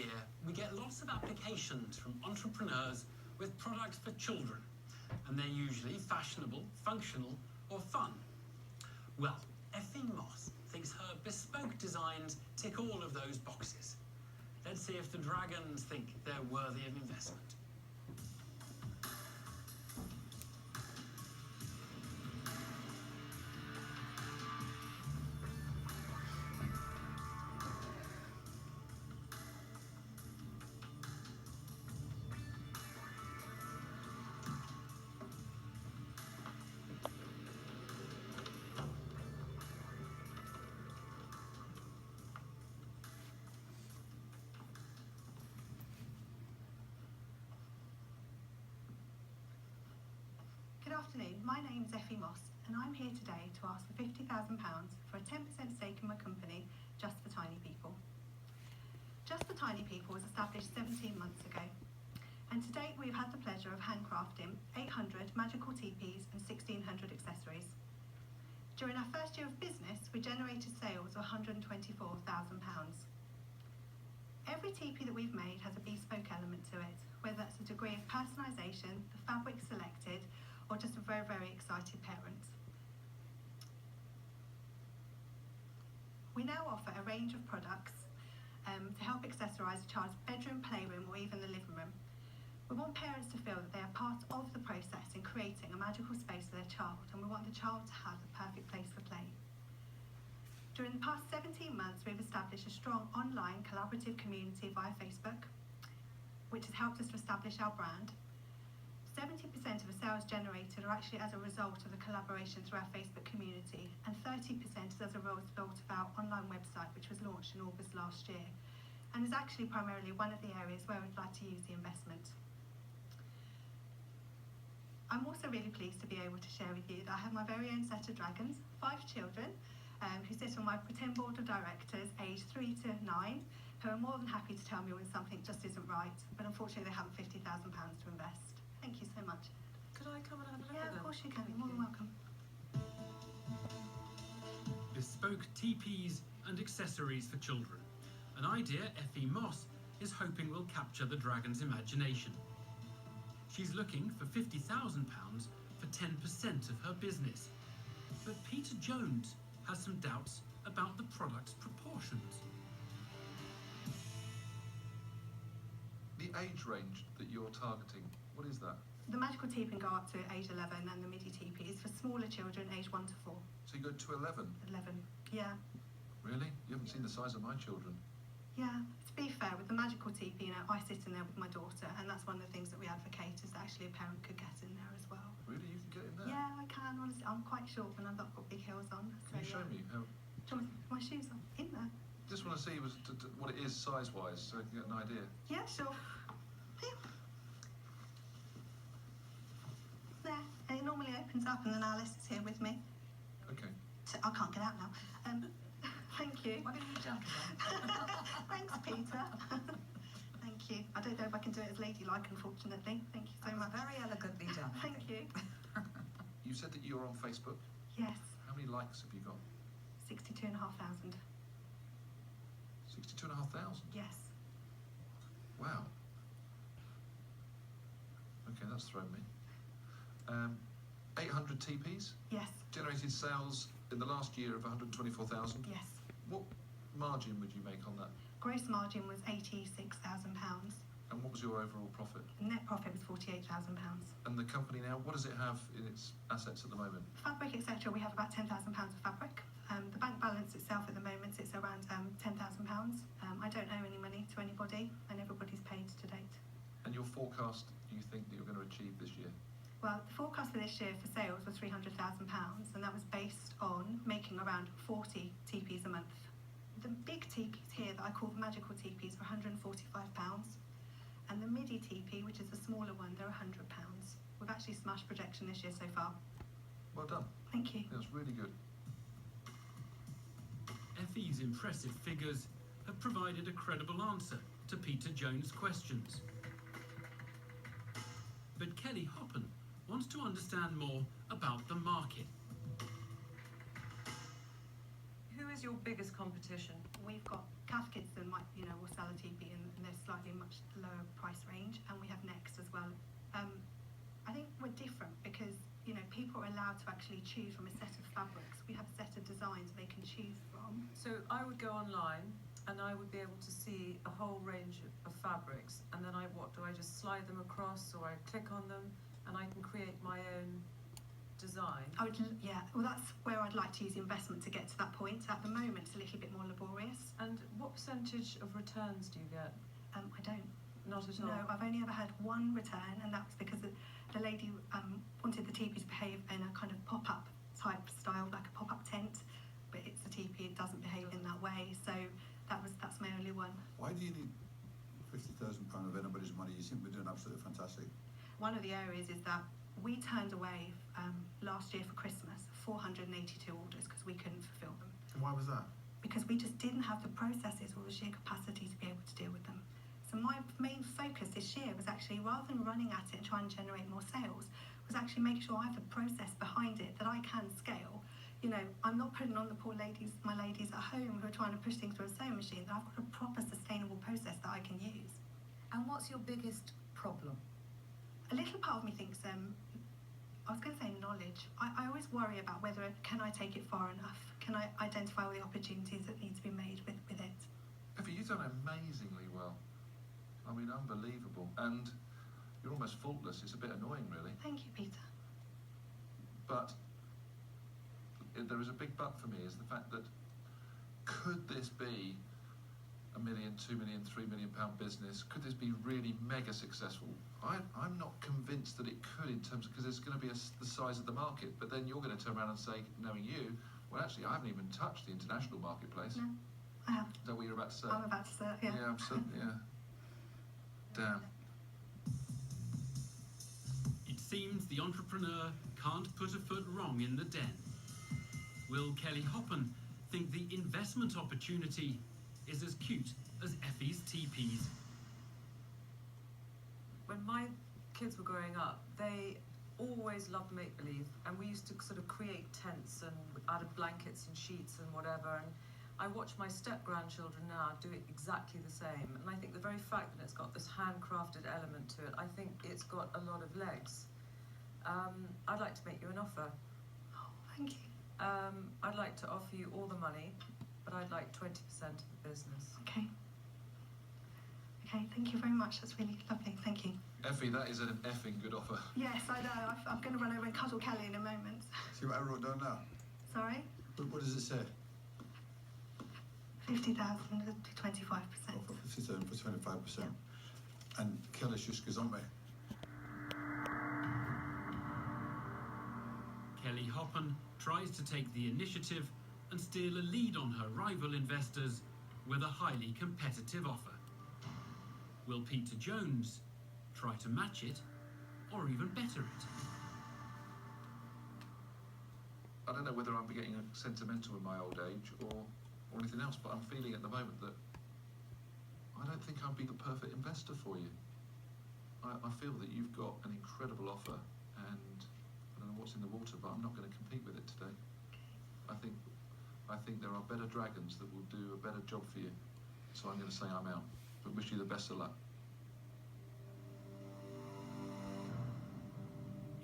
year, we get lots of applications from entrepreneurs with products for children, and they're usually fashionable, functional, or fun. Well, Effie Moss thinks her bespoke designs tick all of those boxes. Let's see if the dragons think they're worthy of investment. Good afternoon, my name is Effie Moss and I'm here today to ask for £50,000 for a 10% stake in my company, Just for Tiny People. Just for Tiny People was established 17 months ago, and to date we've had the pleasure of handcrafting 800 magical teepees and 1,600 accessories. During our first year of business, we generated sales of £124,000. Every teepee that we've made has a bespoke element to it, whether that's a degree of personalisation, the fabric selected, or just a very, very excited parent. We now offer a range of products to help accessorise a child's bedroom, playroom, or even the living room. We want parents to feel that they are part of the process in creating a magical space for their child, and we want the child to have the perfect place for play. During the past 17 months, we've established a strong online collaborative community via Facebook, which has helped us to establish our brand. 70% of the sales generated are actually as a result of the collaboration through our Facebook community, and 30% is as a result of our online website, which was launched in August last year, and is actually primarily one of the areas where we'd like to use the investment. I'm also really pleased to be able to share with you that I have my very own set of dragons, 5 children, who sit on my pretend board of directors, aged 3 to 9, who are more than happy to tell me when something just isn't right, but unfortunately they haven't £50,000 to invest. Thank you so much. Could I come and have a look at them? Yeah, of course you can. You're more than welcome. Bespoke teepees and accessories for children. An idea Effie Moss is hoping will capture the dragon's imagination. She's looking for £50,000 for 10% of her business. But Peter Jones has some doubts about the product's proportions. The age range that you're targeting, what is that? The magical teepee can go up to age 11, and the midi teepee is for smaller children aged 1 to 4. So you go to 11? 11, yeah. Really? You haven't seen the size of my children? Yeah, to be fair, with the magical teepee, I sit in there with my daughter, and that's one of the things that we advocate, is that actually a parent could get in there as well. Really? You can get in there? Yeah, I can, honestly. I'm quite short and I've not got big heels on. Can you show me how? Do you want my shoes on? In there? Just want to see what it is size-wise, so I can get an idea. Yeah, sure. Here. There. And it normally opens up, and then Alice is here with me. Okay. So I can't get out now. Thank you. Why don't you jump then? Thanks, Peter. Thank you. I don't know if I can do it as ladylike, unfortunately. Thank you so That was much. very elegantly done. Thank you. You said that you're on Facebook. Yes, How many likes have you got? 62,500. 62,500? Yes. Wow. Okay, that's thrown me. 800 teepees, Yes. generated sales in the last year of 124,000. Yes. What margin would you make on that? Gross margin was £86,000. And what was your overall profit? Net profit was £48,000. And the company now, what does it have in its assets at the moment? Fabric, etc., we have about £10,000 of fabric. The bank balance itself at the moment sits around £10,000. I don't owe any money to anybody, and everybody's paid to date. And your forecast, do you think that you're going to achieve this year? Well, the forecast for this year for sales was £300,000, and that was based on making around 40 teepees a month. The big teepees here that I call the magical teepees are £145, and the midi teepee, which is the smaller one, they're £100. We've actually smashed projection this year so far. Well done. Thank you. That's really good. Effie's impressive figures have provided a credible answer to Peter Jones' questions. But Kelly Hoppen wants to understand more about the market. Who is Who's your biggest competition? We've got Cath Kids that might, will sell a teepee and they're slightly much lower price range, and we have Next as well. I think we're different because, people are allowed to actually choose from a set of fabrics. We have a set of designs they can choose from. So I would go online and I would be able to see a whole range of fabrics, and then I just slide them across, or I click on them and I can create my own design? Well, that's where I'd like to use investment to get to that point. At the moment, it's a little bit more laborious. And what percentage of returns do you get? I don't. Not at all? No, I've only ever had one return, and that's because the lady wanted the teepees to behave in a kind of pop-up type style, like a pop-up tent, but it's a teepee, it doesn't behave in that way, so that's my only one. Why do you need £50,000 of anybody's money? You seem to be doing absolutely fantastic. One of the areas is that we turned away last year for Christmas 482 orders because we couldn't fulfil them. And why was that? Because we just didn't have the processes or the sheer capacity to be able to deal with them. So my main focus this year was actually, rather than running at it and trying to generate more sales, was actually making sure I have the process behind it that I can scale. I'm not putting on the poor ladies, my ladies at home who are trying to push things through a sewing machine, that I've got a proper sustainable process that I can use. And what's your biggest problem? A little part of me thinks, I was going to say knowledge. I always worry about whether, can I take it far enough? Can I identify all the opportunities that need to be made with it? Effie, you've done amazingly well. I mean, unbelievable. And you're almost faultless. It's a bit annoying, really. Thank you, Peter. But there is a big but for me, is the fact that could this be £1 million, £2 million, £3 million business? Could this be really mega successful? I'm not convinced that it could, in terms of, because it's going to be the size of the market. But then you're going to turn around and say, knowing you, well, actually, I haven't even touched the international marketplace. No, I haven't. Is that what you're about to say? I'm about to say it, yeah. Yeah, absolutely, yeah. Damn. It seems the entrepreneur can't put a foot wrong in the den. Will Kelly Hoppen think the investment opportunity is as cute as Effie's teepees? When my kids were growing up, they always loved make-believe, and we used to sort of create tents and out of blankets and sheets and whatever, and I watch my step-grandchildren now do it exactly the same, and I think the very fact that it's got this handcrafted element to it, I think it's got a lot of legs. I'd like to make you an offer. Oh, thank you. I'd like to offer you all the money, but I'd like 20% of the business. Okay. Okay, thank you very much. That's really lovely. Thank you. Effie, that is an effing good offer. Yes, I know. I'm going to run over and cuddle Kelly in a moment. See what I wrote down now? Sorry? What does it say? 50,000 to 25%. Oh, for 50,000 for 25%. Yeah. And Kelly's just goes on me. Kelly Hoppen tries to take the initiative and steal a lead on her rival investors with a highly competitive offer. Will Peter Jones try to match it or even better it? I don't know whether I'm getting sentimental in my old age or anything else, but I'm feeling at the moment that I don't think I'd be the perfect investor for you. I feel that you've got an incredible offer, and I don't know what's in the water, but I'm not going to compete with it today. I think there are better dragons that will do a better job for you, so I'm going to say I'm out, but wish you the best of luck.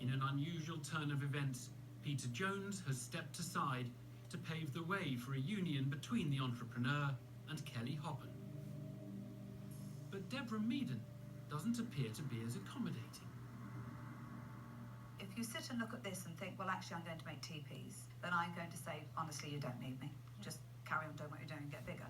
In an unusual turn of events, Peter Jones has stepped aside to pave the way for a union between the entrepreneur and Kelly Hoppen. But Deborah Meaden doesn't appear to be as accommodating. If you sit and look at this and think, well, actually, I'm going to make teepees, then I'm going to say, honestly, you don't need me. Just carry on doing what you're doing and get bigger.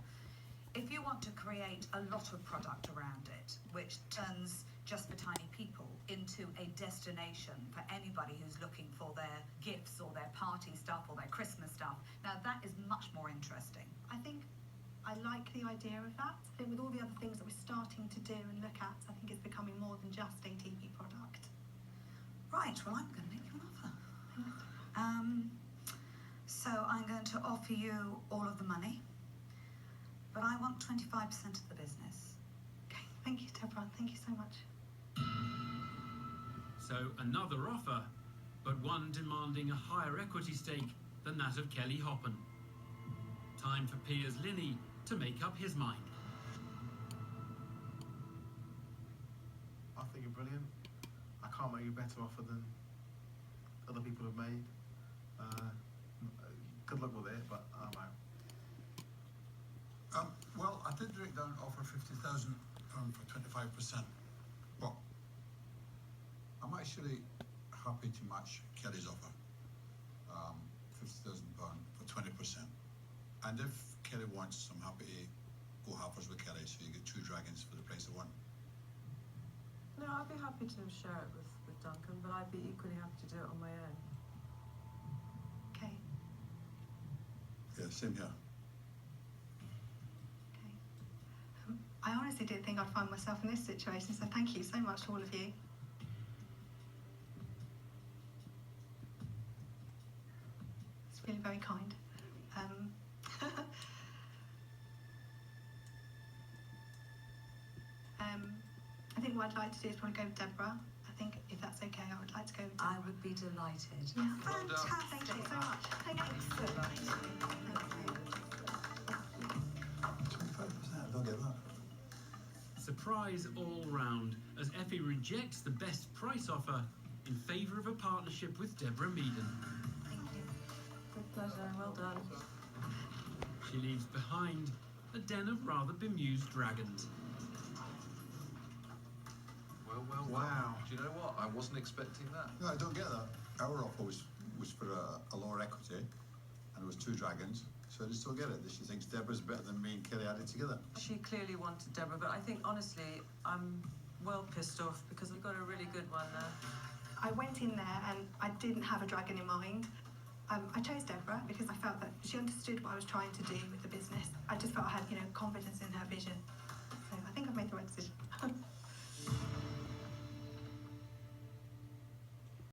If you want to create a lot of product around it, which turns just for tiny people into a destination for anybody who's looking for their gifts or their party stuff or their Christmas stuff, now that is much more interesting. I think I like the idea of that. I think with all the other things that we're starting to do and look at, I think it's becoming more than just a TV product. Right, well, I'm going to make you an offer. So I'm going to offer you all of the money, but I want 25% of the business. Okay, thank you, Deborah. Thank you so much. So another offer, but one demanding a higher equity stake than that of Kelly Hoppen. Time for Piers Linney to make up his mind. I think you're brilliant. I can't make you a better offer than other people have made. Good luck with it, but I'm out. Well, I did break down offer £50,000 for 25%, but I'm actually happy to match Kelly's offer, £50,000 for 20%. And if Kelly wants, I'm happy to go halfers with Kelly, so you get 2 dragons for the price of 1. No, I'd be happy to share it with Duncan, but I'd be equally happy to do it on my own. Okay. Yeah, same here. Okay. I honestly didn't think I'd find myself in this situation, so thank you so much to all of you. It's really very kind. I think what I'd like to do is want to go with Deborah. I think if that's okay, I would like to go with Deborah. I would be delighted. Yeah. Well done. Thank you so much. Thank you so much. Thank you. 25%, I don't get that. Surprise all round as Effie rejects the best price offer in favour of a partnership with Deborah Meaden. Thank you. Good pleasure, well done. She leaves behind a den of rather bemused dragons. Well. Wow. Do you know what? I wasn't expecting that. No, I don't get that. Our offer was for a lower equity, and it was 2 dragons, so I just don't get it. She thinks Deborah's better than me and Kelly added together. She clearly wanted Deborah, but I think honestly, I'm well pissed off because we've got a really good one there. I went in there and I didn't have a dragon in mind. I chose Deborah because I felt that she understood what I was trying to do with the business. I just felt I had, confidence in her vision. So I think I've made the right